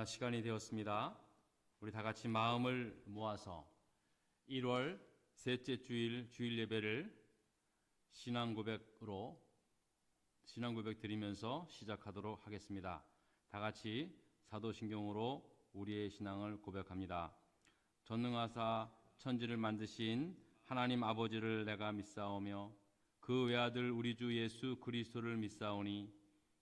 시간이 되었습니다. 우리 다 같이 마음을 모아서 1월 셋째 주일 주일 예배를 신앙 고백 드리면서 시작하도록 하겠습니다. 다 같이 사도신경으로 우리의 신앙을 고백합니다. 전능하사 천지를 만드신 하나님 아버지를 내가 믿사오며 그 외아들 우리 주 예수 그리스도를 믿사오니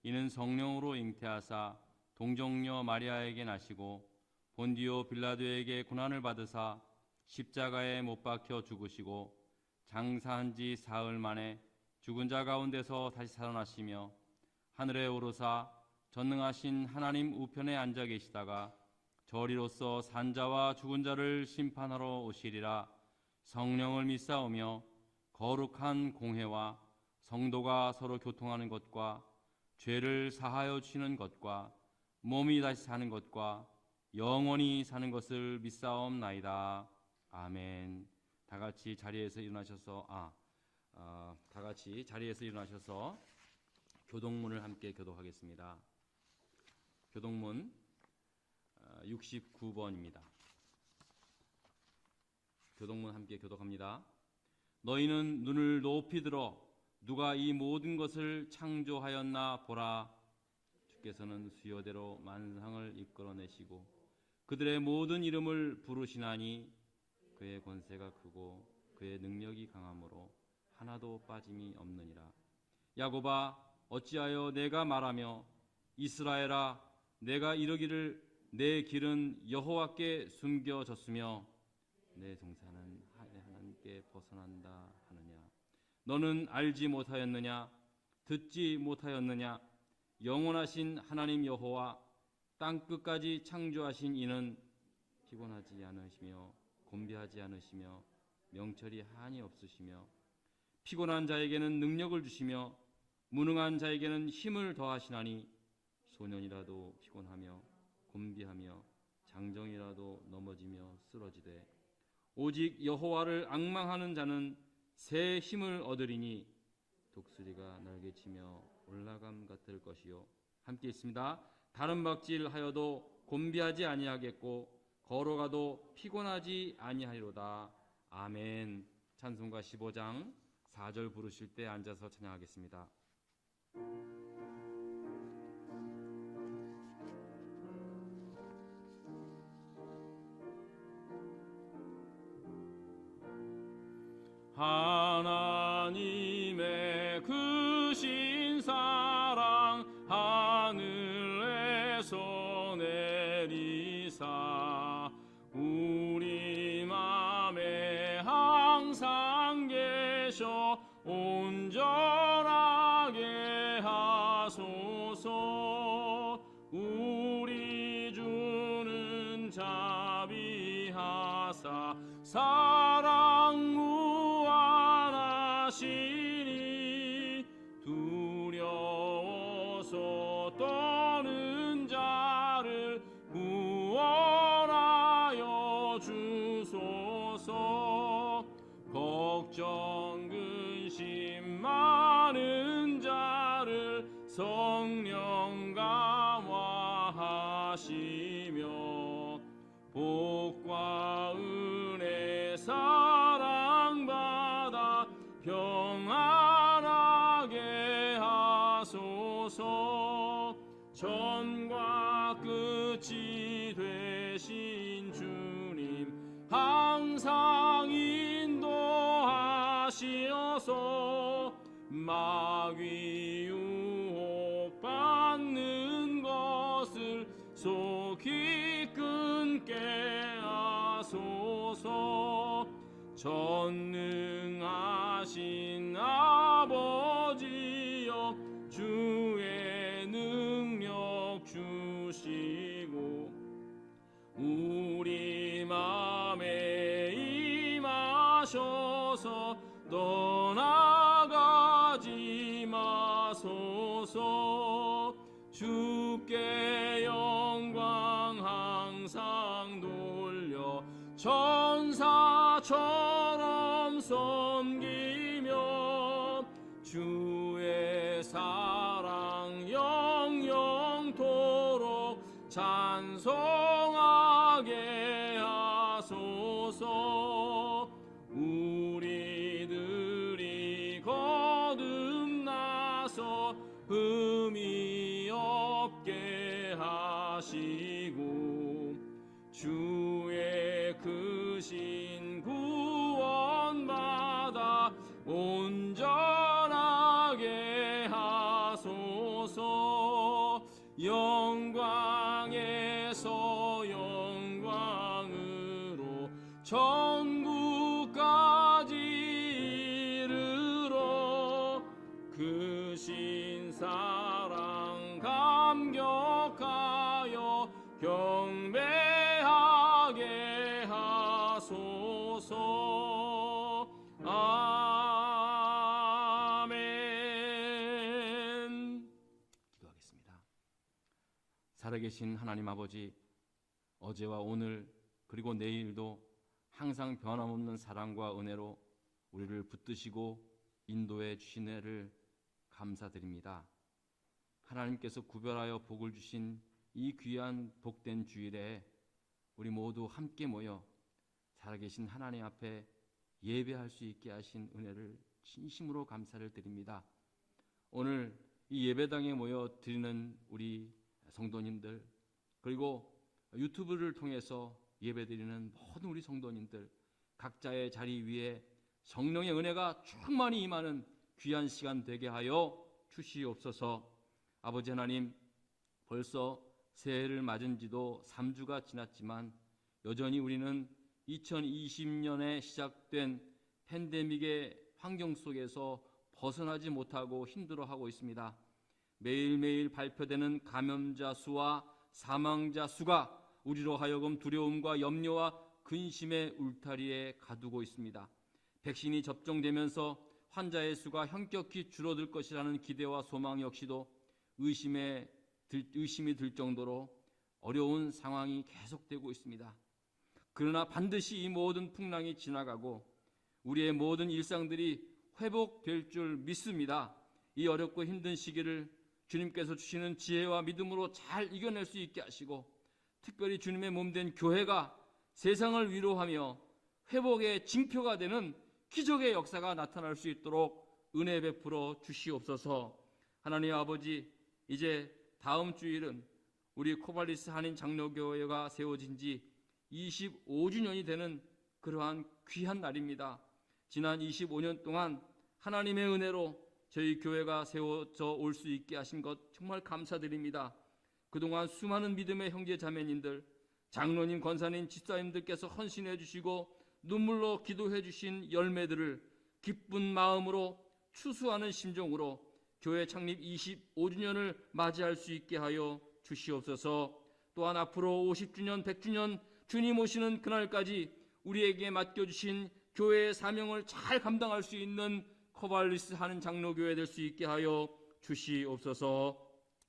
이는 성령으로 잉태하사 동정녀 마리아에게 나시고 본디오 빌라도에게 고난을 받으사 십자가에 못 박혀 죽으시고 장사한 지 사흘 만에 죽은 자 가운데서 다시 살아나시며 하늘에 오르사 전능하신 하나님 우편에 앉아 계시다가 저리로서 산자와 죽은 자를 심판하러 오시리라. 성령을 믿사오며 거룩한 공회와 성도가 서로 교통하는 것과 죄를 사하여 주시는 것과 몸이 다시 사는 것과 영원히 사는 것을 믿사옵나이다. 아멘. 다 같이 자리에서 일어나셔서 교동문을 함께 교독하겠습니다. 교동문 69번입니다. 교동문 함께 교독합니다. 너희는 눈을 높이 들어 누가 이 모든 것을 창조하였나 보라. 주께서는 수요대로 만상을 이끌어내시고 그들의 모든 이름을 부르시나니 그의 권세가 크고 그의 능력이 강함으로 하나도 빠짐이 없느니라. 야곱아 어찌하여 내가 말하며 이스라엘아 내가 이르기를 내 길은 여호와께 숨겨졌으며 내 동산은 하나님께 벗어난다 하느냐. 너는 알지 못하였느냐 듣지 못하였느냐. 영원하신 하나님 여호와 땅끝까지 창조하신 이는 피곤하지 않으시며 곤비하지 않으시며 명철이 한이 없으시며 피곤한 자에게는 능력을 주시며 무능한 자에게는 힘을 더하시나니 소년이라도 피곤하며 곤비하며 장정이라도 넘어지며 쓰러지되 오직 여호와를 앙망하는 자는 새 힘을 얻으리니 독수리가 날개치며 올라감 같을 것이요. 함께 있습니다. 다른 박질하여도 곤비하지 아니하겠고 걸어가도 피곤하지 아니하리로다. 아멘. 찬송가 15장 4절 부르실 때 앉아서 찬양하겠습니다. 하나님의 크신 사랑 하늘에서 내리사 우리 맘에 항상 계셔 온전하게 하소서. 우리 주는 자비하사 사랑 무한하시니 두려워서 떠는 자를 구원하여 주소서. 걱정 근심 많은 자를 성령 감화하시며 복과 은혜 사랑받아 평안하게 하소서. 전과 끝이 되신 주님 항상 인도하시어서 마귀 유혹받는 것을 속히 끊게 하소서. 전능하신 아버지여 주의 능력 주시고 우리 맘에 임하셔서 떠나가지 마소서. 주께 영광 항상 돌려 천사처럼 섬기며 주의 사랑 영영토록 찬송하게 하소서. 우리들이 거듭나서 흠이 없게 하시고 주의 크신 구원받아 온전하게 하소서. 영광에서 영광으로 천국까지 이르러 그 신사랑 감격하여 경배하게 하소서. 아멘. 기도하겠습니다. 살아계신 하나님 아버지, 어제와 오늘 그리고 내일도 항상 변함없는 사랑과 은혜로 우리를 붙드시고 인도해 주신 애를 감사드립니다. 하나님께서 구별하여 복을 주신 이 귀한 복된 주일에 우리 모두 함께 모여 살아계신 하나님 앞에 예배할 수 있게 하신 은혜를 진심으로 감사를 드립니다. 오늘 이 예배당에 모여 드리는 우리 성도님들, 그리고 유튜브를 통해서 예배드리는 모든 우리 성도님들, 각자의 자리 위에 성령의 은혜가 충만히 임하는 귀한 시간 되게 하여 주시옵소서. 아버지 하나님, 벌써 새해를 맞은 지도 3주가 지났지만 여전히 우리는 2020년에 시작된 팬데믹의 환경 속에서 벗어나지 못하고 힘들어하고 있습니다. 매일매일 발표되는 감염자 수와 사망자 수가 우리로 하여금 두려움과 염려와 근심의 울타리에 가두고 있습니다. 백신이 접종되면서 환자의 수가 현격히 줄어들 것이라는 기대와 소망 역시도 의심이 들 정도로 어려운 상황이 계속되고 있습니다. 그러나 반드시 이 모든 풍랑이 지나가고 우리의 모든 일상들이 회복될 줄 믿습니다. 이 어렵고 힘든 시기를 주님께서 주시는 지혜와 믿음으로 잘 이겨낼 수 있게 하시고, 특별히 주님의 몸된 교회가 세상을 위로하며 회복의 징표가 되는 기적의 역사가 나타날 수 있도록 은혜 베풀어 주시옵소서. 하나님 아버지, 이제 다음 주일은 우리 코발리스 한인 장로교회가 세워진 지 25주년이 되는 그러한 귀한 날입니다. 지난 25년 동안 하나님의 은혜로 저희 교회가 세워져 올 수 있게 하신 것 정말 감사드립니다. 그동안 수많은 믿음의 형제 자매님들, 장로님, 권사님, 집사님들께서 헌신해 주시고 눈물로 기도해 주신 열매들을 기쁜 마음으로 추수하는 심정으로 교회 창립 25주년을 맞이할 수 있게 하여 주시옵소서. 또한 앞으로 50주년, 100주년 주님 오시는 그날까지 우리에게 맡겨주신 교회의 사명을 잘 감당할 수 있는 코발리스 하는 장로교회 될 수 있게 하여 주시옵소서.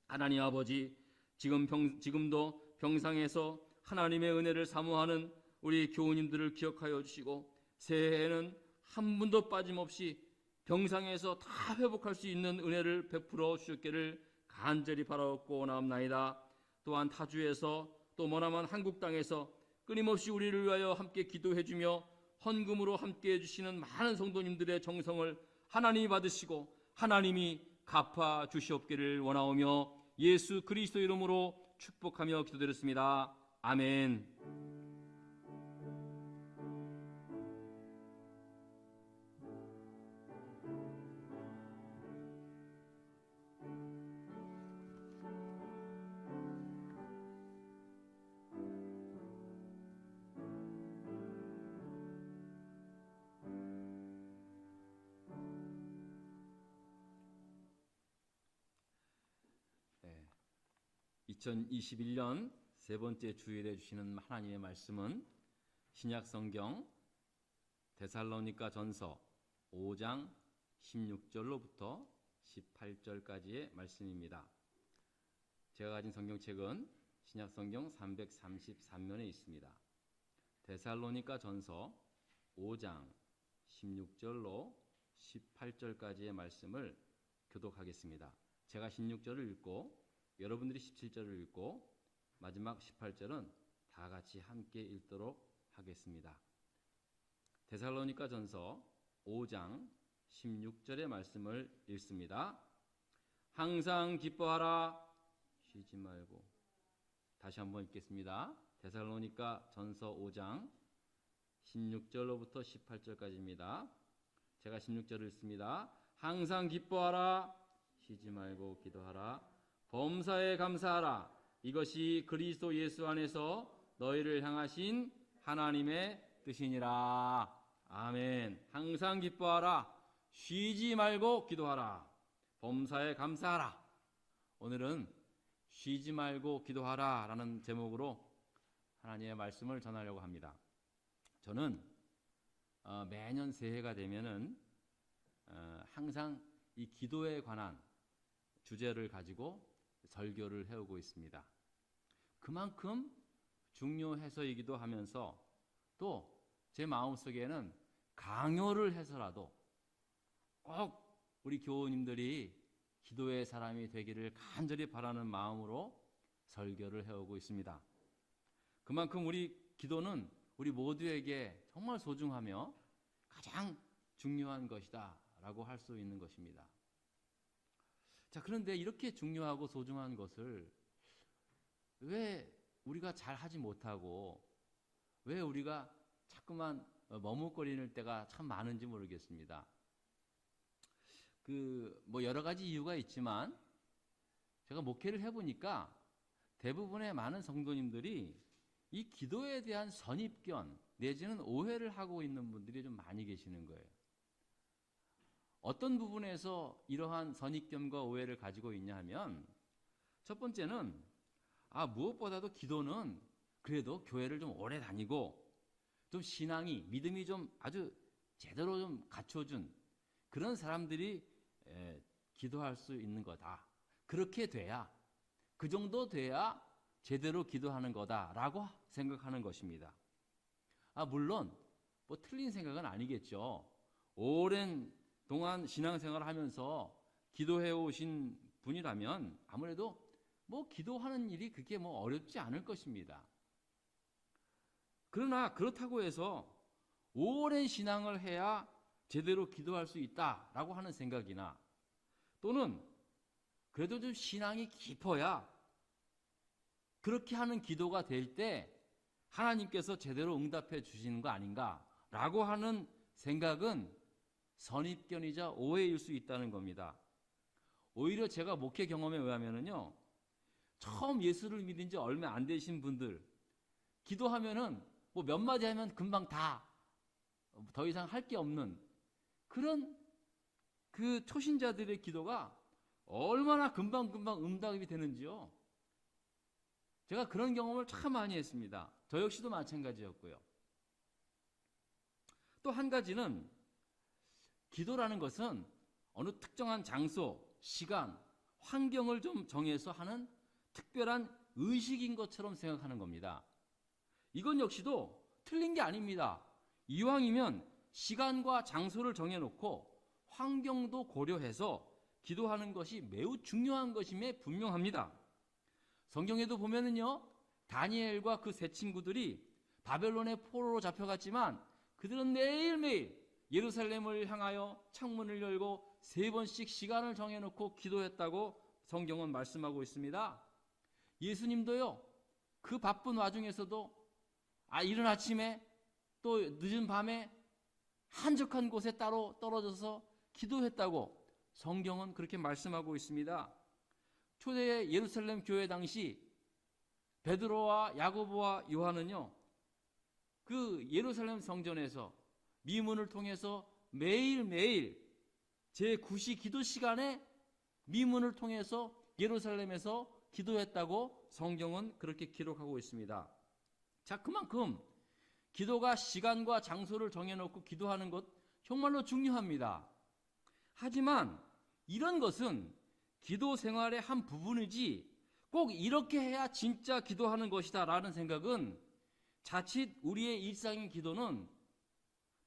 하나님 아버지, 지금도 병상에서 하나님의 은혜를 사모하는 우리 교우님들을 기억하여 주시고, 새해에는 한 분도 빠짐없이 병상에서 다 회복할 수 있는 은혜를 베풀어 주셨기를 간절히 바라옵고 나옵나이다. 또한 타주에서 또 머나먼 한국 땅에서 끊임없이 우리를 위하여 함께 기도해 주며 헌금으로 함께 해주시는 많은 성도님들의 정성을 하나님이 받으시고 하나님이 갚아 주시옵기를 원하오며 예수 그리스도 이름으로 축복하며 기도드렸습니다. 아멘. 네. 2021년 세 번째 주일에 주시는 하나님의 말씀은 신약성경 데살로니가 전서 5장 16절로부터 18절까지의 말씀입니다. 제가 가진 성경책은 신약성경 333면에 있습니다. 데살로니가 전서 5장 16절로 18절까지의 말씀을 교독하겠습니다. 제가 16절을 읽고 여러분들이 17절을 읽고 마지막 18절은 다 같이 함께 읽도록 하겠습니다. 데살로니가 전서 5장 16절의 말씀을 읽습니다. 항상 기뻐하라, 쉬지 말고. 다시 한번 읽겠습니다. 데살로니가 전서 5장 16절로부터 18절까지입니다. 제가 16절을 읽습니다. 항상 기뻐하라, 쉬지 말고 기도하라, 범사에 감사하라. 이것이 그리스도 예수 안에서 너희를 향하신 하나님의 뜻이니라. 아멘. 항상 기뻐하라, 쉬지 말고 기도하라, 범사에 감사하라. 오늘은 쉬지 말고 기도하라 라는 제목으로 하나님의 말씀을 전하려고 합니다. 저는 매년 새해가 되면은 항상 이 기도에 관한 주제를 가지고 설교를 해오고 있습니다. 그만큼 중요해서이기도 하면서 또 제 마음속에는 강요를 해서라도 꼭 우리 교우님들이 기도의 사람이 되기를 간절히 바라는 마음으로 설교를 해오고 있습니다. 그만큼 우리 기도는 우리 모두에게 정말 소중하며 가장 중요한 것이다 라고 할 수 있는 것입니다. 자, 그런데 이렇게 중요하고 소중한 것을 왜 우리가 잘 하지 못하고 왜 우리가 자꾸만 머뭇거리는 때가 참 많은지 모르겠습니다. 뭐 여러 가지 이유가 있지만 제가 목회를 해보니까 대부분의 많은 성도님들이 이 기도에 대한 선입견 내지는 오해를 하고 있는 분들이 좀 많이 계시는 거예요. 어떤 부분에서 이러한 선입견과 오해를 가지고 있냐 하면 첫 번째는 무엇보다도 기도는 그래도 교회를 좀 오래 다니고 좀 신앙이 믿음이 좀 아주 제대로 좀 갖춰준 그런 사람들이 기도할 수 있는 거다. 그렇게 돼야 그 정도 돼야 제대로 기도하는 거다라고 생각하는 것입니다. 물론 뭐 틀린 생각은 아니겠죠. 오랜 동안 신앙생활을 하면서 기도해 오신 분이라면 아무래도 뭐 기도하는 일이 그게 뭐 어렵지 않을 것입니다. 그러나 그렇다고 해서 오랜 신앙을 해야 제대로 기도할 수 있다라고 하는 생각이나 또는 그래도 좀 신앙이 깊어야 그렇게 하는 기도가 될 때 하나님께서 제대로 응답해 주시는 거 아닌가라고 하는 생각은 선입견이자 오해일 수 있다는 겁니다. 오히려 제가 목회 경험에 의하면은요, 처음 예수를 믿은 지 얼마 안 되신 분들 기도하면은 뭐 몇 마디 하면 금방 다 더 이상 할 게 없는 그런 그 초신자들의 기도가 얼마나 금방금방 응답이 되는지요. 제가 그런 경험을 참 많이 했습니다. 저 역시도 마찬가지였고요. 또 한 가지는 기도라는 것은 어느 특정한 장소, 시간, 환경을 좀 정해서 하는 특별한 의식인 것처럼 생각하는 겁니다. 이건 역시도 틀린 게 아닙니다. 이왕이면 시간과 장소를 정해놓고 환경도 고려해서 기도하는 것이 매우 중요한 것임에 분명합니다. 성경에도 보면은요, 다니엘과 그 세 친구들이 바벨론의 포로로 잡혀갔지만 그들은 매일매일 예루살렘을 향하여 창문을 열고 3번씩 시간을 정해놓고 기도했다고 성경은 말씀하고 있습니다. 예수님도요, 그 바쁜 와중에서도 이른 아침에 또 늦은 밤에 한적한 곳에 따로 떨어져서 기도했다고 성경은 그렇게 말씀하고 있습니다. 초대의 예루살렘 교회 당시 베드로와 야고보와 요한은요, 그 예루살렘 성전에서 미문을 통해서 매일매일 제9시 기도 시간에 미문을 통해서 예루살렘에서 기도했다고 성경은 그렇게 기록하고 있습니다. 자, 그만큼 기도가 시간과 장소를 정해놓고 기도하는 것 정말로 중요합니다. 하지만 이런 것은 기도 생활의 한 부분이지 꼭 이렇게 해야 진짜 기도하는 것이다 라는 생각은 자칫 우리의 일상인 기도는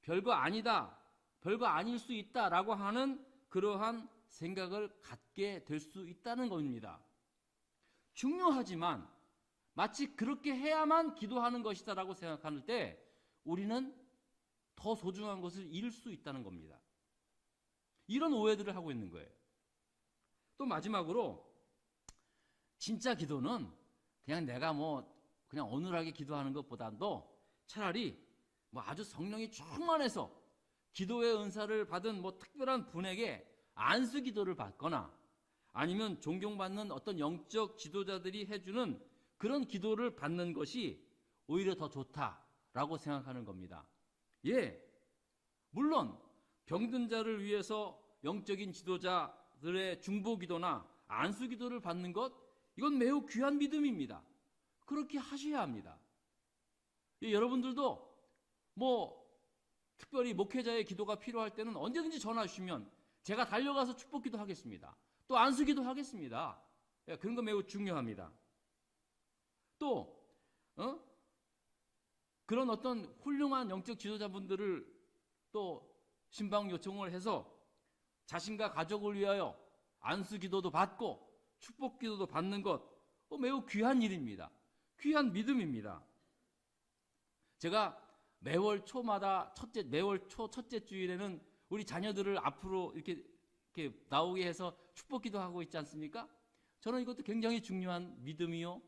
별거 아니다, 별거 아닐 수 있다라고 하는 그러한 생각을 갖게 될 수 있다는 겁니다. 중요하지만 마치 그렇게 해야만 기도하는 것이다라고 생각할 때 우리는 더 소중한 것을 잃을 수 있다는 겁니다. 이런 오해들을 하고 있는 거예요. 또 마지막으로 진짜 기도는 그냥 내가 그냥 어눌하게 기도하는 것보다도 차라리 아주 성령이 충만해서 기도의 은사를 받은 특별한 분에게 안수 기도를 받거나 아니면 존경받는 어떤 영적 지도자들이 해주는 그런 기도를 받는 것이 오히려 더 좋다라고 생각하는 겁니다. 예, 물론 병든 자를 위해서 영적인 지도자들의 중보 기도나 안수 기도를 받는 것, 이건 매우 귀한 믿음입니다. 그렇게 하셔야 합니다. 예, 여러분들도 특별히 목회자의 기도가 필요할 때는 언제든지 전화 주시면 제가 달려가서 축복 기도 하겠습니다. 또 안수 기도 하겠습니다. 예, 그런 거 매우 중요합니다. 또 그런 어떤 훌륭한 영적 지도자분들을 또 신방 요청을 해서 자신과 가족을 위하여 안수 기도도 받고 축복 기도도 받는 것 매우 귀한 일입니다. 귀한 믿음입니다. 제가 매월 초 첫째 주일에는 우리 자녀들을 앞으로 이렇게 나오게 해서 축복 기도하고 있지 않습니까? 저는 이것도 굉장히 중요한 믿음이요.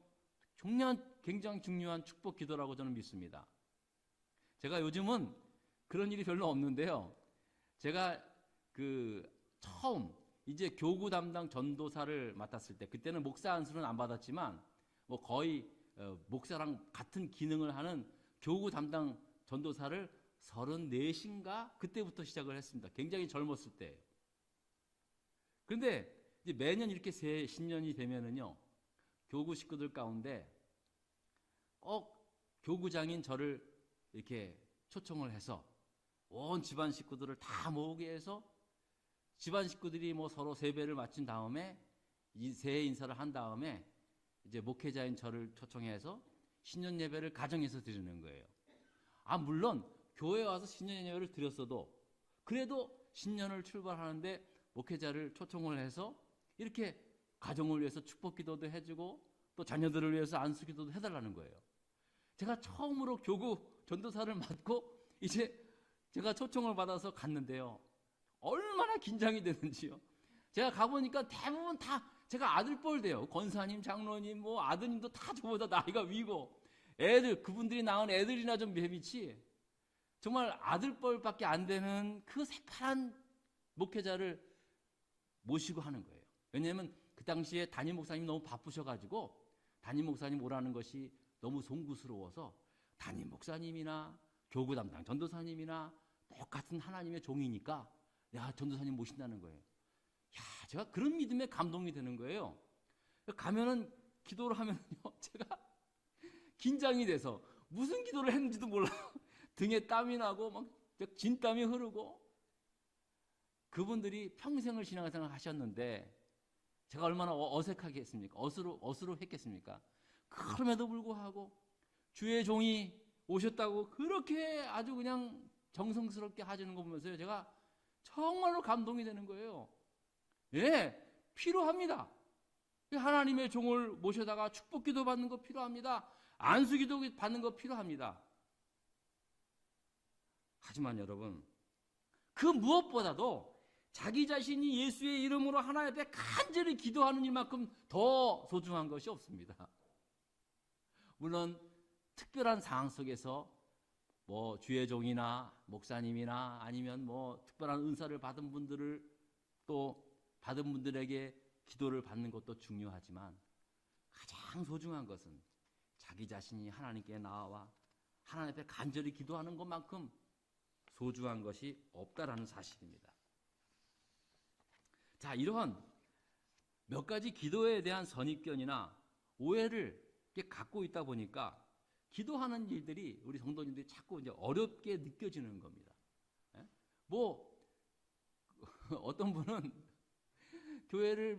굉장히 중요한 축복 기도라고 저는 믿습니다. 제가 요즘은 그런 일이 별로 없는데요. 제가 처음 이제 교구 담당 전도사를 맡았을 때, 그때는 목사 안수는 안 받았지만 거의 목사랑 같은 기능을 하는 교구 담당 전도사를 34인가 그때부터 시작을 했습니다. 굉장히 젊었을 때예요. 그런데 이제 매년 이렇게 새 신년이 되면은요, 교구 식구들 가운데 꼭 교구장인 저를 이렇게 초청을 해서 온 집안 식구들을 다 모으게 해서 집안 식구들이 서로 세배를 마친 다음에 이 새해 인사를 한 다음에 이제 목회자인 저를 초청해서 신년 예배를 가정에서 드리는 거예요. 물론 교회에 와서 신년 예배를 드렸어도 그래도 신년을 출발하는데 목회자를 초청을 해서 이렇게 가정을 위해서 축복 기도도 해주고 또 자녀들을 위해서 안수 기도도 해달라는 거예요. 제가 처음으로 교구 전도사를 맡고 이제 제가 초청을 받아서 갔는데요. 얼마나 긴장이 되는지요. 제가 가보니까 대부분 다 제가 아들뻘 돼요. 권사님, 장로님, 아드님도 다 저보다 나이가 위고 그분들이 낳은 애들이나 좀 매미치 정말 아들뻘밖에 안 되는 그 새파란 목회자를 모시고 하는 거예요. 왜냐하면 그 당시에 담임 목사님 너무 바쁘셔가지고 담임 목사님 오라는 것이 너무 송구스러워서 담임 목사님이나 교구 담당 전도사님이나 똑같은 하나님의 종이니까 전도사님 모신다는 거예요. 제가 그런 믿음에 감동이 되는 거예요. 가면은 기도를 하면요, 제가 긴장이 돼서 무슨 기도를 했는지도 몰라요. 등에 땀이 나고 진땀이 흐르고. 그분들이 평생을 신앙생활 하셨는데 제가 얼마나 어색하게 했습니까? 어수룩했겠습니까? 그럼에도 불구하고 주의 종이 오셨다고 그렇게 아주 그냥 정성스럽게 하시는 거 보면서요, 제가 정말로 감동이 되는 거예요. 예, 필요합니다. 하나님의 종을 모셔다가 축복 기도 받는 거 필요합니다. 안수 기도 받는 거 필요합니다. 하지만 여러분, 그 무엇보다도 자기 자신이 예수의 이름으로 하나님 앞에 간절히 기도하는 일만큼 더 소중한 것이 없습니다. 물론 특별한 상황 속에서 주의 종이나 목사님이나 아니면 특별한 은사를 받은 분들을 또 받은 분들에게 기도를 받는 것도 중요하지만 가장 소중한 것은 자기 자신이 하나님께 나와 하나님 앞에 간절히 기도하는 것만큼 소중한 것이 없다라는 사실입니다. 자, 이러한 몇 가지 기도에 대한 선입견이나 오해를 갖고 있다 보니까 기도하는 일들이 우리 성도님들이 자꾸 이제 어렵게 느껴지는 겁니다. 예? 어떤 분은 교회를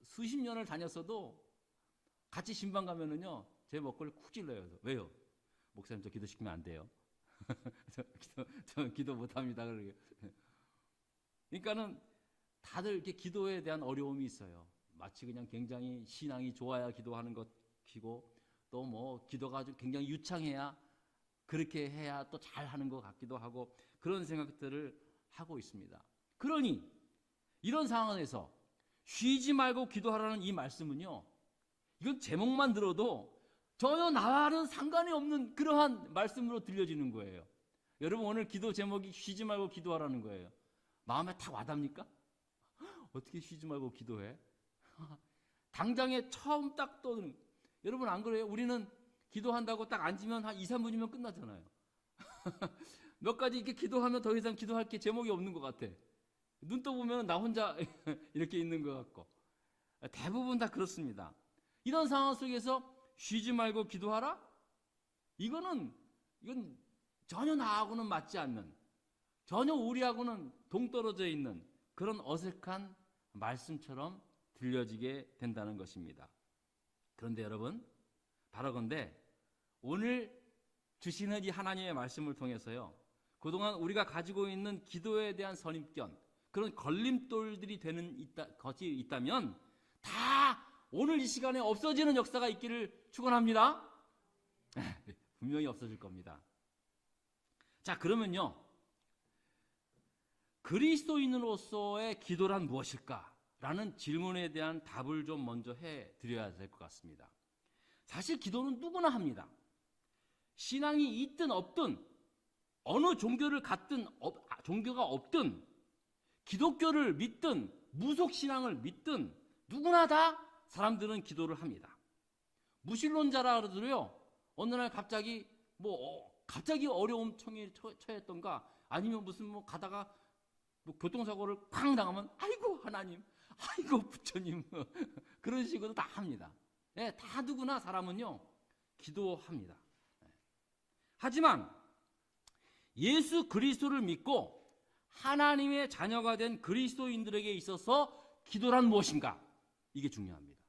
수십 년을 다녔어도 같이 신방 가면은요, 제 목걸이 쿡 찔러요. 왜요? 목사님 저 기도시키면 안 돼요. 저 기도 못합니다. 그러니까는 다들 이렇게 기도에 대한 어려움이 있어요. 마치 그냥 굉장히 신앙이 좋아야 기도하는 것이고 또 뭐 기도가 아주 굉장히 유창해야 그렇게 해야 또 잘하는 것 같기도 하고 그런 생각들을 하고 있습니다. 그러니 이런 상황에서 쉬지 말고 기도하라는 이 말씀은요, 이건 제목만 들어도 전혀 나와는 상관이 없는 그러한 말씀으로 들려지는 거예요. 여러분, 오늘 기도 제목이 쉬지 말고 기도하라는 거예요. 마음에 탁 와닿습니까? 어떻게 쉬지 말고 기도해? 당장에 처음 딱 떠드는, 여러분 안 그래요? 우리는 기도한다고 딱 앉으면 한 2, 3분이면 끝나잖아요. 몇 가지 이렇게 기도하면 더 이상 기도할 게 제목이 없는 것 같아. 눈 떠보면 나 혼자 이렇게 있는 것 같고. 대부분 다 그렇습니다. 이런 상황 속에서 쉬지 말고 기도하라? 이건 전혀 나하고는 맞지 않는, 전혀 우리하고는 동떨어져 있는 그런 어색한 말씀처럼 들려지게 된다는 것입니다. 그런데 여러분, 바라건대 오늘 주시는 이 하나님의 말씀을 통해서요, 그동안 우리가 가지고 있는 기도에 대한 선입견, 그런 걸림돌들이 되는 것이 있다면 다 오늘 이 시간에 없어지는 역사가 있기를 축원합니다. 분명히 없어질 겁니다. 자, 그러면요, 그리스도인으로서의 기도란 무엇일까? 라는 질문에 대한 답을 좀 먼저 해드려야 될 것 같습니다. 사실 기도는 누구나 합니다. 신앙이 있든 없든, 어느 종교를 갖든 종교가 없든, 기독교를 믿든 무속신앙을 믿든 누구나 다 사람들은 기도를 합니다. 무신론자라 그러더라도요, 어느 날 갑자기 어려움 처했던가, 아니면 무슨 가다가 교통사고를 쾅 당하면 아이고 하나님, 아이고 부처님 그런 식으로 다 합니다. 네, 다 누구나 사람은요 기도합니다. 하지만 예수 그리스도를 믿고 하나님의 자녀가 된 그리스도인들에게 있어서 기도란 무엇인가? 이게 중요합니다.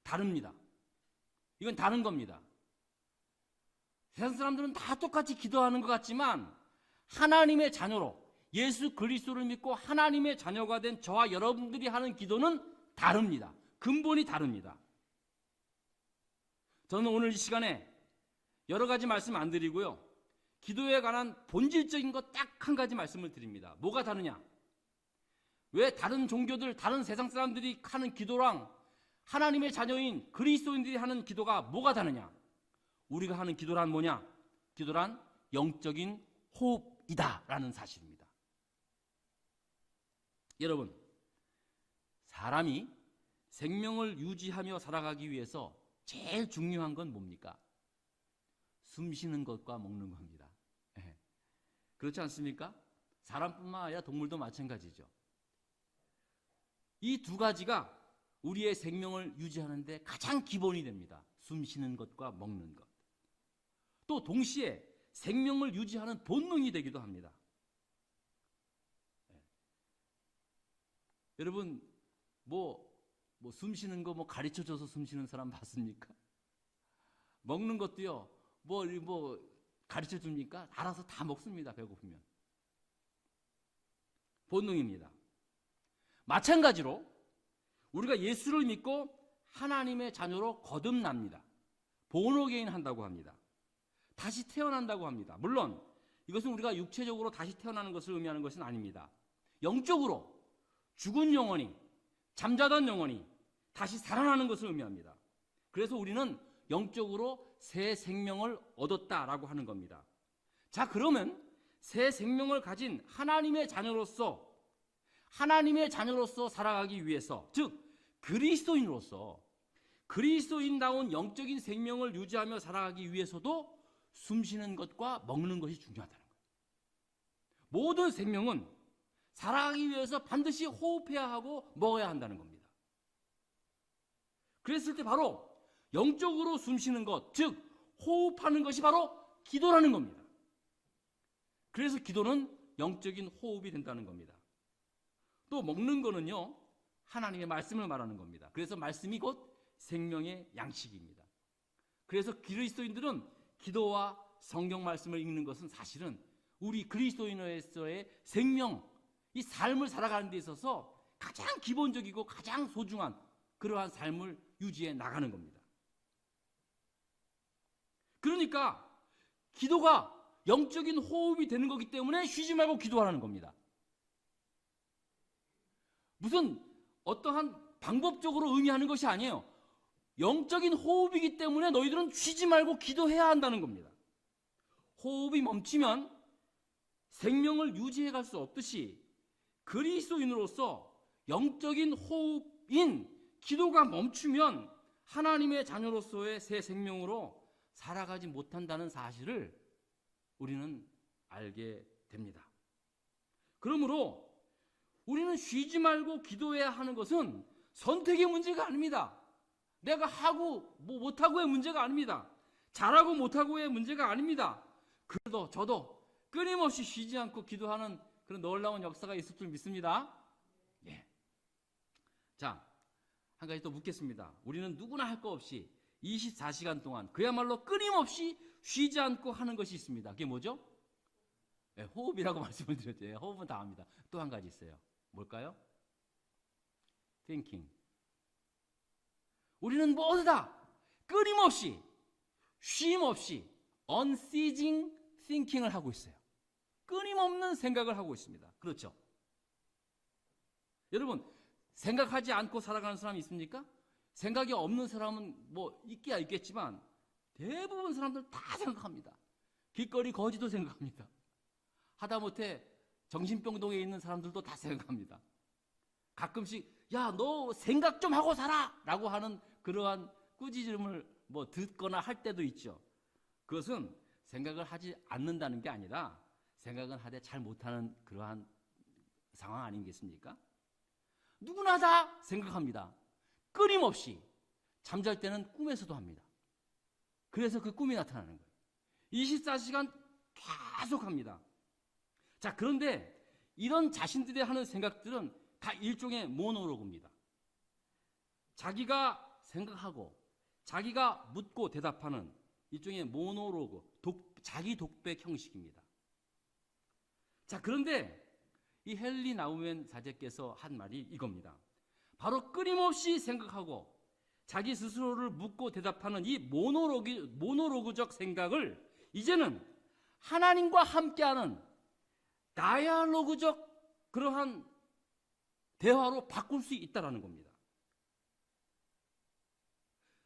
다릅니다. 이건 다른 겁니다. 세상 사람들은 다 똑같이 기도하는 것 같지만 하나님의 자녀로 예수 그리스도를 믿고 하나님의 자녀가 된 저와 여러분들이 하는 기도는 다릅니다. 근본이 다릅니다. 저는 오늘 이 시간에 여러 가지 말씀 안 드리고요, 기도에 관한 본질적인 것 딱 한 가지 말씀을 드립니다. 뭐가 다르냐? 왜 다른 종교들, 다른 세상 사람들이 하는 기도랑 하나님의 자녀인 그리스도인들이 하는 기도가 뭐가 다르냐? 우리가 하는 기도란 뭐냐? 기도란 영적인 호흡이다라는 사실입니다. 여러분, 사람이 생명을 유지하며 살아가기 위해서 제일 중요한 건 뭡니까? 숨 쉬는 것과 먹는 겁니다. 그렇지 않습니까? 사람뿐만 아니라 동물도 마찬가지죠. 이 두 가지가 우리의 생명을 유지하는 데 가장 기본이 됩니다. 숨 쉬는 것과 먹는 것. 또 동시에 생명을 유지하는 본능이 되기도 합니다. 여러분, 숨 쉬는 거 가르쳐줘서 숨 쉬는 사람 봤습니까? 먹는 것도요, 가르쳐 줍니까? 알아서 다 먹습니다. 배고프면. 본능입니다. 마찬가지로 우리가 예수를 믿고 하나님의 자녀로 거듭납니다. 본어게인 한다고 합니다. 다시 태어난다고 합니다. 물론 이것은 우리가 육체적으로 다시 태어나는 것을 의미하는 것은 아닙니다. 영적으로 죽은 영혼이, 잠자던 영혼이 다시 살아나는 것을 의미합니다. 그래서 우리는 영적으로 새 생명을 얻었다라고 하는 겁니다. 자, 그러면 새 생명을 가진 하나님의 자녀로서 살아가기 위해서, 즉 그리스도인으로서 그리스도인다운 영적인 생명을 유지하며 살아가기 위해서도 숨 쉬는 것과 먹는 것이 중요하다는 거예요. 모든 생명은 살아가기 위해서 반드시 호흡해야 하고 먹어야 한다는 겁니다. 그랬을 때 바로 영적으로 숨 쉬는 것, 즉 호흡하는 것이 바로 기도라는 겁니다. 그래서 기도는 영적인 호흡이 된다는 겁니다. 또 먹는 거는요, 하나님의 말씀을 말하는 겁니다. 그래서 말씀이 곧 생명의 양식입니다. 그래서 그리스도인들은 기도와 성경 말씀을 읽는 것은 사실은 우리 그리스도인으로서의 생명, 이 삶을 살아가는 데 있어서 가장 기본적이고 가장 소중한 그러한 삶을 유지해 나가는 겁니다. 그러니까 기도가 영적인 호흡이 되는 거기 때문에 쉬지 말고 기도하라는 겁니다. 무슨 어떠한 방법적으로 의미하는 것이 아니에요. 영적인 호흡이기 때문에 너희들은 쉬지 말고 기도해야 한다는 겁니다. 호흡이 멈추면 생명을 유지해 갈 수 없듯이 그리스도인으로서 영적인 호흡인 기도가 멈추면 하나님의 자녀로서의 새 생명으로 살아가지 못한다는 사실을 우리는 알게 됩니다. 그러므로 우리는 쉬지 말고 기도해야 하는 것은 선택의 문제가 아닙니다. 내가 하고 못하고의 문제가 아닙니다. 잘하고 못하고의 문제가 아닙니다. 그래도 저도 끊임없이 쉬지 않고 기도하는 그런 놀라운 역사가 있을 줄 믿습니다. 예. 자, 한 가지 또 묻겠습니다. 우리는 누구나 할 거 없이 24시간 동안 그야말로 끊임없이 쉬지 않고 하는 것이 있습니다. 그게 뭐죠? 예, 호흡이라고 말씀을 드렸죠. 예, 호흡은 다 합니다. 또 한 가지 있어요. 뭘까요? thinking. 우리는 모두 다 끊임없이 쉼 없이 unceasing thinking을 하고 있어요. 끊임없는 생각을 하고 있습니다. 그렇죠? 여러분, 생각하지 않고 살아가는 사람이 있습니까? 생각이 없는 사람은 뭐 있기야 있겠지만 대부분 사람들 다 생각합니다. 길거리 거지도 생각합니다. 하다못해 정신병동에 있는 사람들도 다 생각합니다. 가끔씩 야, 너 생각 좀 하고 살아! 라고 하는 그러한 꾸짖음을 뭐 듣거나 할 때도 있죠. 그것은 생각을 하지 않는다는 게 아니라 생각은 하되 잘 못하는 그러한 상황 아니겠습니까? 누구나 다 생각합니다. 끊임없이. 잠잘 때는 꿈에서도 합니다. 그래서 그 꿈이 나타나는 거예요. 24시간 계속 합니다. 자, 그런데 이런 자신들이 하는 생각들은 다 일종의 모노로그입니다. 자기가 생각하고 자기가 묻고 대답하는 일종의 모노로그, 자기 독백 형식입니다. 자, 그런데 이 헨리 나우멘 사제께서 한 말이 이겁니다. 바로 끊임없이 생각하고 자기 스스로를 묻고 대답하는 이 모노로그적 생각을 이제는 하나님과 함께하는 다이알로그적 그러한 대화로 바꿀 수 있다는 겁니다.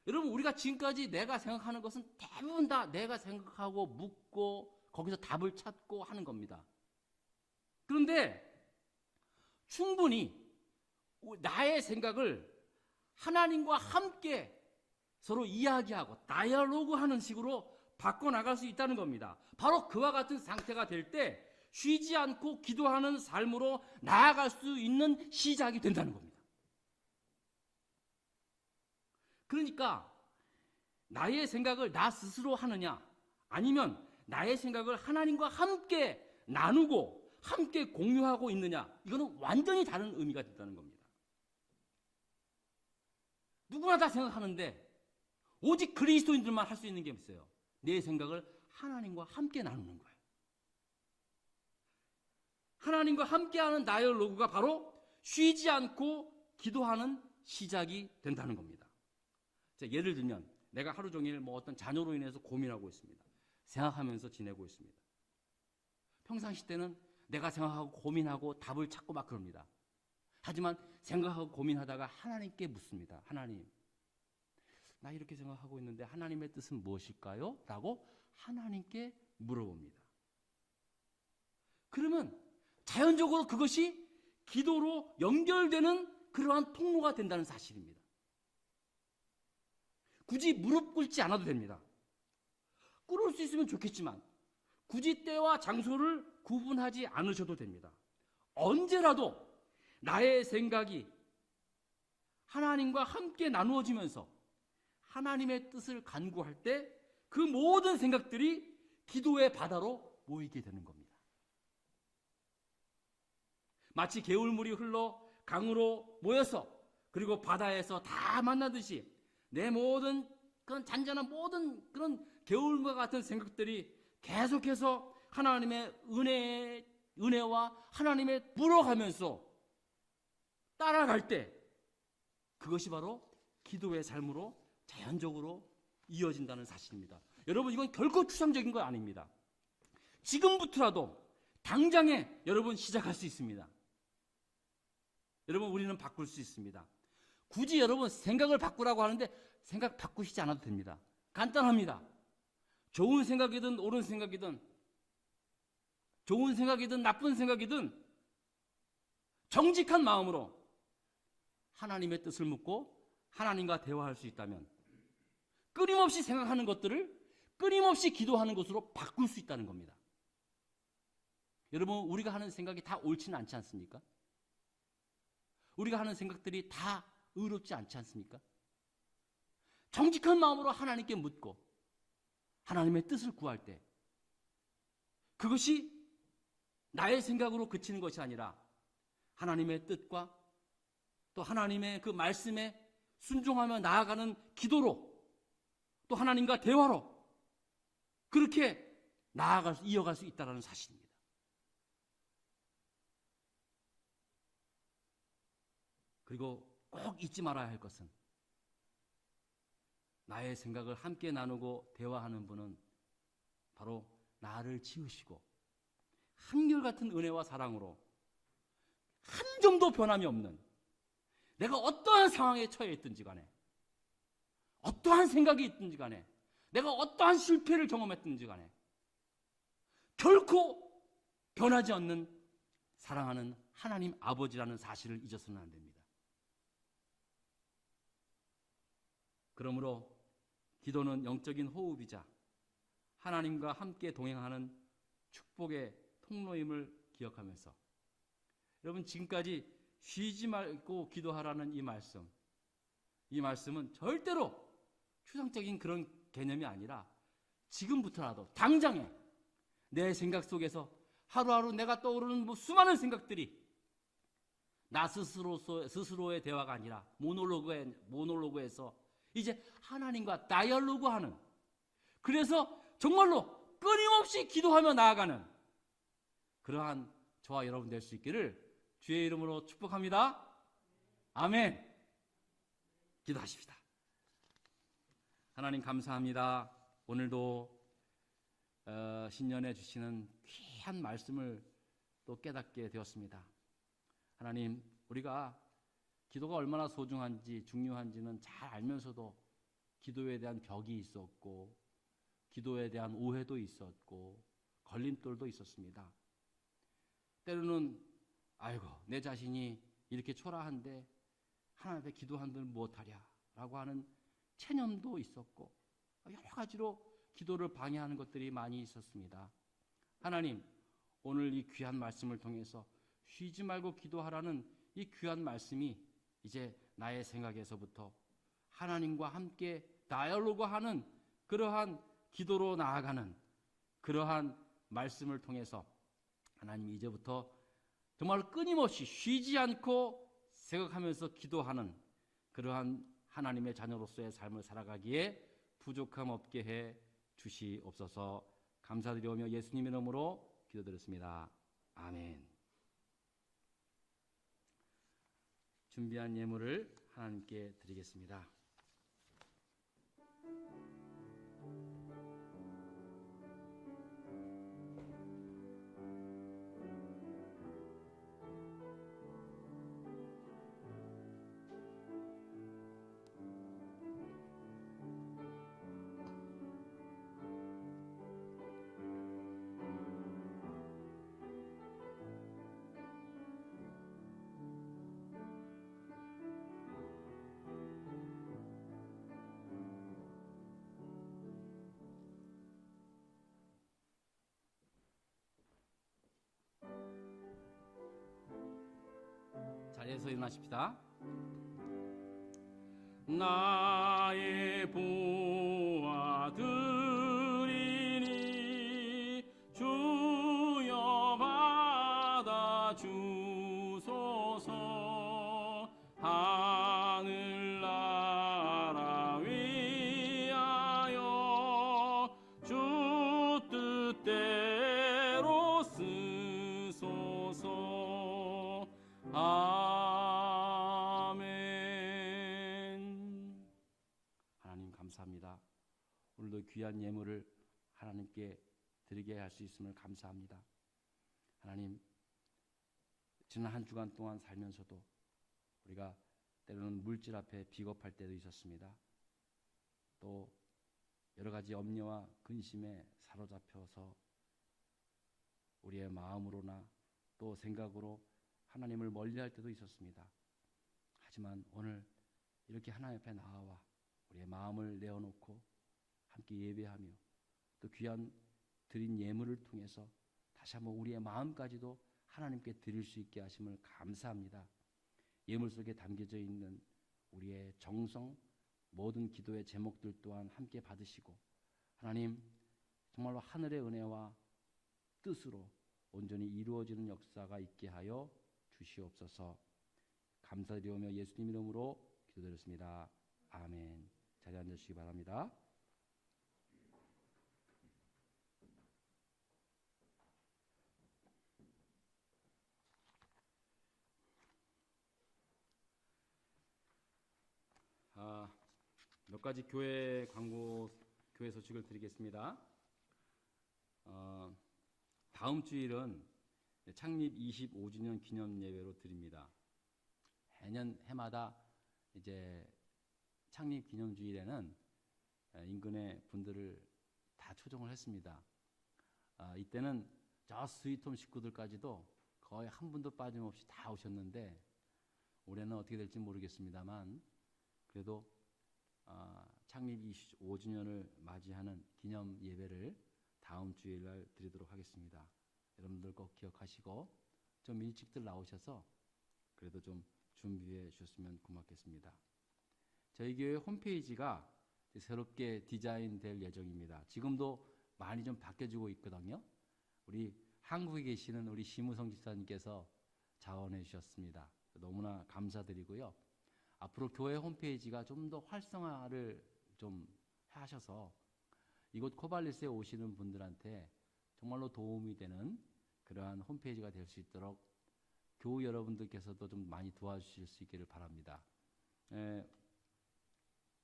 여러분, 우리가 지금까지 내가 생각하는 것은 대부분 다 내가 생각하고 묻고 거기서 답을 찾고 하는 겁니다. 그런데 충분히 나의 생각을 하나님과 함께 서로 이야기하고 다이얼로그 하는 식으로 바꿔나갈 수 있다는 겁니다. 바로 그와 같은 상태가 될 때 쉬지 않고 기도하는 삶으로 나아갈 수 있는 시작이 된다는 겁니다. 그러니까 나의 생각을 나 스스로 하느냐 아니면 나의 생각을 하나님과 함께 나누고 함께 공유하고 있느냐, 이거는 완전히 다른 의미가 된다는 겁니다. 누구나 다 생각하는데 오직 그리스도인들만 할 수 있는 게 있어요. 내 생각을 하나님과 함께 나누는 거예요. 하나님과 함께하는 다이얼로그가 바로 쉬지 않고 기도하는 시작이 된다는 겁니다. 자, 예를 들면 내가 하루 종일 뭐 어떤 자녀로 인해서 고민하고 있습니다. 생각하면서 지내고 있습니다. 평상시 때는 내가 생각하고 고민하고 답을 찾고 막 그럽니다. 하지만 생각하고 고민하다가 하나님께 묻습니다. 하나님, 나 이렇게 생각하고 있는데 하나님의 뜻은 무엇일까요? 라고 하나님께 물어봅니다. 그러면 자연적으로 그것이 기도로 연결되는 그러한 통로가 된다는 사실입니다. 굳이 무릎 꿇지 않아도 됩니다. 꿇을 수 있으면 좋겠지만 굳이 때와 장소를 구분하지 않으셔도 됩니다. 언제라도 나의 생각이 하나님과 함께 나누어지면서 하나님의 뜻을 간구할 때 그 모든 생각들이 기도의 바다로 모이게 되는 겁니다. 마치 개울물이 흘러 강으로 모여서 그리고 바다에서 다 만나듯이 내 모든 그런 잔잔한 모든 그런 개울과 같은 생각들이 계속해서 하나님의 은혜와 하나님의 불어가면서 따라갈 때 그것이 바로 기도의 삶으로 자연적으로 이어진다는 사실입니다. 여러분, 이건 결코 추상적인 거 아닙니다. 지금부터라도 당장에 여러분 시작할 수 있습니다. 여러분, 우리는 바꿀 수 있습니다. 굳이 여러분 생각을 바꾸라고 하는데 생각 바꾸시지 않아도 됩니다. 간단합니다. 좋은 생각이든 옳은 생각이든, 좋은 생각이든 나쁜 생각이든 정직한 마음으로 하나님의 뜻을 묻고 하나님과 대화할 수 있다면 끊임없이 생각하는 것들을 끊임없이 기도하는 것으로 바꿀 수 있다는 겁니다. 여러분, 우리가 하는 생각이 다 옳지는 않지 않습니까? 우리가 하는 생각들이 다 의롭지 않지 않습니까? 정직한 마음으로 하나님께 묻고 하나님의 뜻을 구할 때 그것이 나의 생각으로 그치는 것이 아니라 하나님의 뜻과 또 하나님의 그 말씀에 순종하며 나아가는 기도로 또 하나님과 대화로 그렇게 이어갈 수 있다는 사실입니다. 그리고 꼭 잊지 말아야 할 것은 나의 생각을 함께 나누고 대화하는 분은 바로 나를 지으시고 한결같은 은혜와 사랑으로 한 점도 변함이 없는, 내가 어떠한 상황에 처해 있든지 간에, 어떠한 생각이 있든지 간에, 내가 어떠한 실패를 경험했든지 간에 결코 변하지 않는 사랑하는 하나님 아버지라는 사실을 잊어서는 안 됩니다. 그러므로 기도는 영적인 호흡이자 하나님과 함께 동행하는 축복의 통로임을 기억하면서, 여러분, 지금까지 쉬지 말고 기도하라는 이 말씀은 절대로 추상적인 그런 개념이 아니라 지금부터라도 당장에 내 생각 속에서 하루하루 내가 떠오르는 수많은 생각들이 나 스스로의 대화가 아니라 모놀로그에서 이제 하나님과 다이얼로그하는, 그래서 정말로 끊임없이 기도하며 나아가는 그러한 저와 여러분 될 수 있기를 주의 이름으로 축복합니다. 아멘. 기도하십시다. 하나님 감사합니다. 오늘도 신년에 주시는 귀한 말씀을 또 깨닫게 되었습니다. 하나님, 우리가 기도가 얼마나 소중한지 중요한지는 잘 알면서도 기도에 대한 벽이 있었고 기도에 대한 오해도 있었고 걸림돌도 있었습니다. 때로는 아이고, 내 자신이 이렇게 초라한데 하나님 앞에 기도한들 무엇하랴 라고 하는 체념도 있었고 여러 가지로 기도를 방해하는 것들이 많이 있었습니다. 하나님, 오늘 이 귀한 말씀을 통해서 쉬지 말고 기도하라는 이 귀한 말씀이 이제 나의 생각에서부터 하나님과 함께 다이얼로그하는 그러한 기도로 나아가는 그러한 말씀을 통해서 하나님, 이제부터 정말 끊임없이 쉬지 않고 생각하면서 기도하는 그러한 하나님의 자녀로서의 삶을 살아가기에 부족함 없게 해 주시옵소서. 감사드리오며 예수님의 이름으로 기도드렸습니다. 아멘. 준비한 예물을 하나님께 드리겠습니다. 자리에서 일어나십시다. 나의 보아들이니 주여 받아 주소서. 하늘나라 위하여 주 뜻대로 쓰소서. 아멘. 하나님 감사합니다. 오늘도 귀한 예물을 하나님께 드리게 할 수 있음을 감사합니다. 하나님, 지난 한 주간 동안 살면서도 우리가 때로는 물질 앞에 비겁할 때도 있었습니다. 또 여러 가지 염려와 근심에 사로잡혀서 우리의 마음으로나 또 생각으로 하나님을 멀리할 때도 있었습니다. 하지만 오늘 이렇게 하나님 앞에 나와 우리의 마음을 내어놓고 함께 예배하며 또 귀한 드린 예물을 통해서 다시 한번 우리의 마음까지도 하나님께 드릴 수 있게 하심을 감사합니다. 예물 속에 담겨져 있는 우리의 정성, 모든 기도의 제목들 또한 함께 받으시고 하나님 정말로 하늘의 은혜와 뜻으로 온전히 이루어지는 역사가 있게 하여 주시옵소서. 감사드리오며 예수님 이름으로 기도드렸습니다. 아멘. 자리에 앉으시기 바랍니다. 몇 가지 교회 광고, 교회 소식을 드리겠습니다. 다음 주일은 창립 25주년 기념 예배로 드립니다. 매년 해마다 이제 창립 기념 주일에는 인근의 분들을 다 초청을 했습니다. 이때는 저 스위트홈 식구들까지도 거의 한 분도 빠짐없이 다 오셨는데 올해는 어떻게 될지 모르겠습니다만 그래도 창립 25주년을 맞이하는 기념 예배를 다음 주일날 드리도록 하겠습니다. 여러분들 꼭 기억하시고 좀 일찍들 나오셔서 그래도 좀 준비해 주셨으면 고맙겠습니다. 저희 교회 홈페이지가 새롭게 디자인될 예정입니다. 지금도 많이 좀 바뀌어지고 있거든요. 우리 한국에 계시는 우리 심우성 집사님께서 자원해 주셨습니다. 너무나 감사드리고요. 앞으로 교회 홈페이지가 좀 더 활성화를 좀 하셔서 이곳 코발리스에 오시는 분들한테 정말로 도움이 되는 그러한 홈페이지가 될 수 있도록 교우 여러분들께서도 좀 많이 도와주실 수 있기를 바랍니다.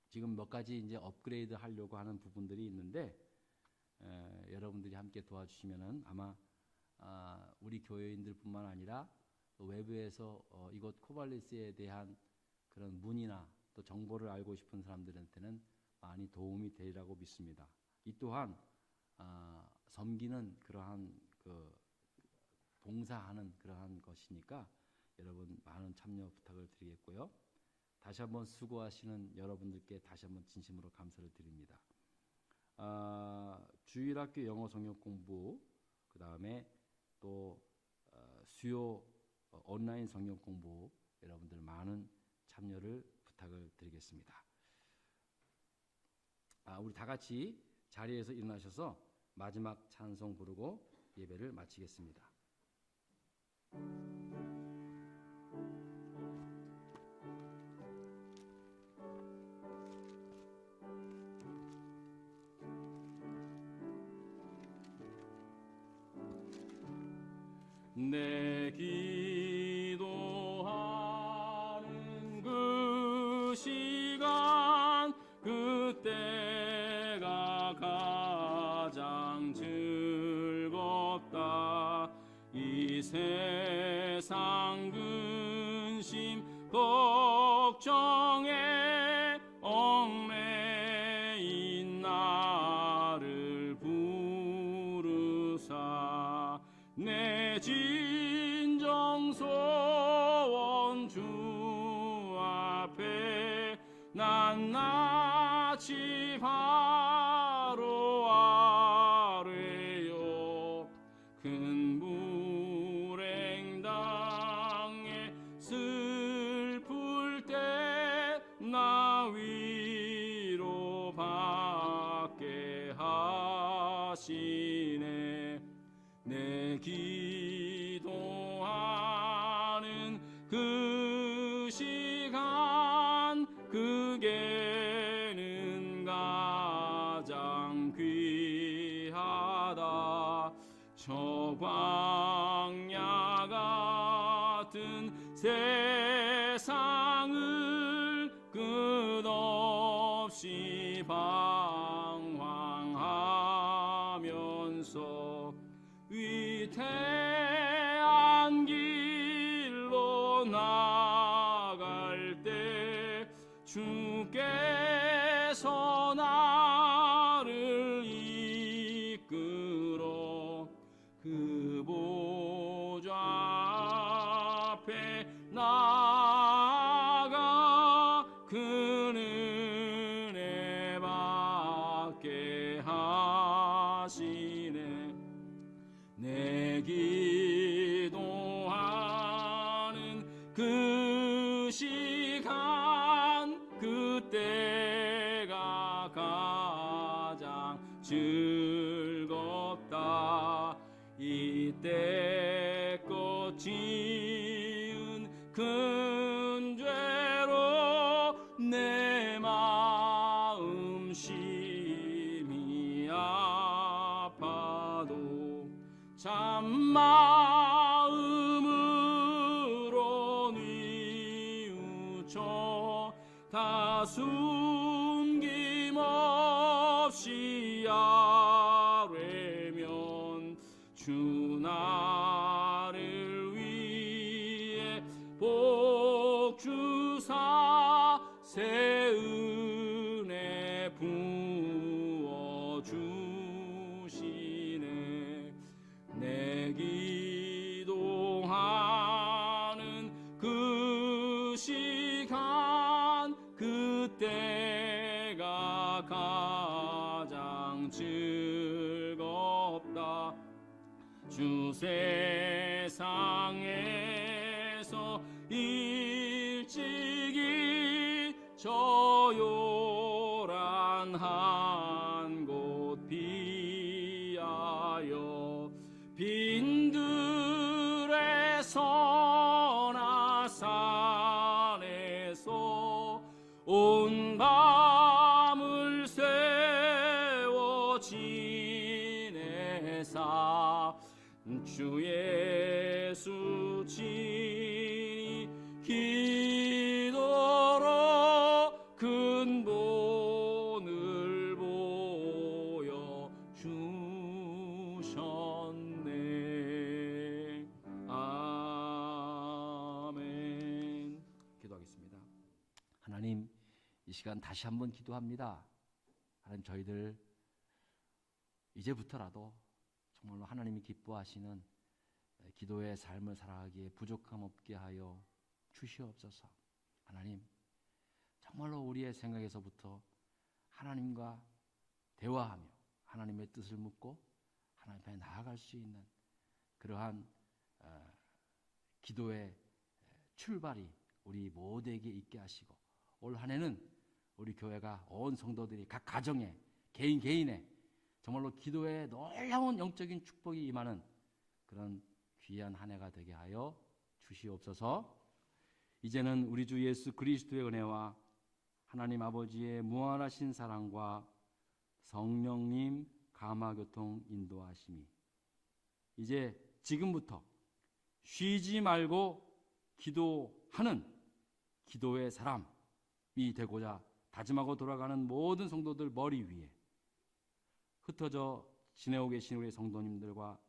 지금 몇 가지 이제 업그레이드 하려고 하는 부분들이 있는데 여러분들이 함께 도와주시면은 아마 우리 교회인들뿐만 아니라 외부에서 이곳 코발리스에 대한 그런 문의나 또 정보를 알고 싶은 사람들한테는 많이 도움이 되리라고 믿습니다. 이 또한 섬기는 그러한 그 봉사하는 그러한 것이니까 여러분 많은 참여 부탁을 드리겠고요. 다시 한번 수고하시는 여러분들께 다시 한번 진심으로 감사를 드립니다. 주일학교 영어 성역 공부, 그 다음에 또 수요 온라인 성역 공부 여러분들 많은 참여를 부탁을 드리겠습니다. 우리 다 같이 자리에서 일어나셔서 마지막 찬송 부르고 예배를 마치겠습니다. 내 기도하는 그 시간 그때가 가장 즐겁다. 이 세상 근심 걱정에 얽매인 나를 부르사 내 진정 소원 주 앞에 낱낱이 바로 아뢰요. 큰 불행 당해 슬플 때 나 위로 받게 하시네. 내 기도하는 그 시간 그게는 가장 귀하다. 저 광야 같은 세상을 끝없이 방황 나갈 때 주께서 나를 이끌어 그 보좌 앞에 나아가 그 은혜 받게 하시네. 내 기도하는 그 시간 그때가 가장 즐겁다. 이때껏 지은 큰 죄로 내 마음 심히 아파도 참마음으로 뉘우쳐 다 숨김없이 아뢰면 주 나를 위해 복 주사 새 은혜 부어 주시네. 내 기도하는 그 시간 그때가 가장 즐겁다. 주 세상에서 일찍이 저 요란한 곳 피하여 빈들의 선한 산에서 온 밤을 세워 지내사 주 예수 친히 기도로 근본을 보여 주셨네. 아멘. 기도하겠습니다. 하나님, 이 시간 다시 한번 기도합니다. 하나님, 저희들 이제부터라도 정말로 하나님이 기뻐하시는 기도의 삶을 살아가기에 부족함 없게 하여 주시옵소서. 하나님, 정말로 우리의 생각에서부터 하나님과 대화하며 하나님의 뜻을 묻고 하나님 앞에 나아갈 수 있는 그러한 기도의 출발이 우리 모두에게 있게 하시고, 올 한 해는 우리 교회가 온 성도들이 각 가정에 개인에 정말로 기도에 놀라운 영적인 축복이 임하는 그런 귀한 한 해가 되게 하여 주시옵소서. 이제는 우리 주 예수 그리스도의 은혜와 하나님 아버지의 무한하신 사랑과 성령님 감화교통 인도하심이 이제 지금부터 쉬지 말고 기도하는 기도의 사람이 되고자 다짐하고 돌아가는 모든 성도들 머리 위에, 흩어져 지내고 계신 우리 성도님들과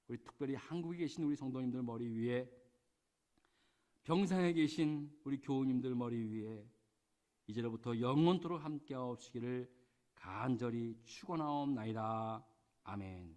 우리 특별히 한국에 계신 우리 성도님들 머리 위에, 병상에 계신 우리 교우님들 머리 위에 이제로부터 영원토록 함께하옵시기를 간절히 축원하옵나이다. 아멘.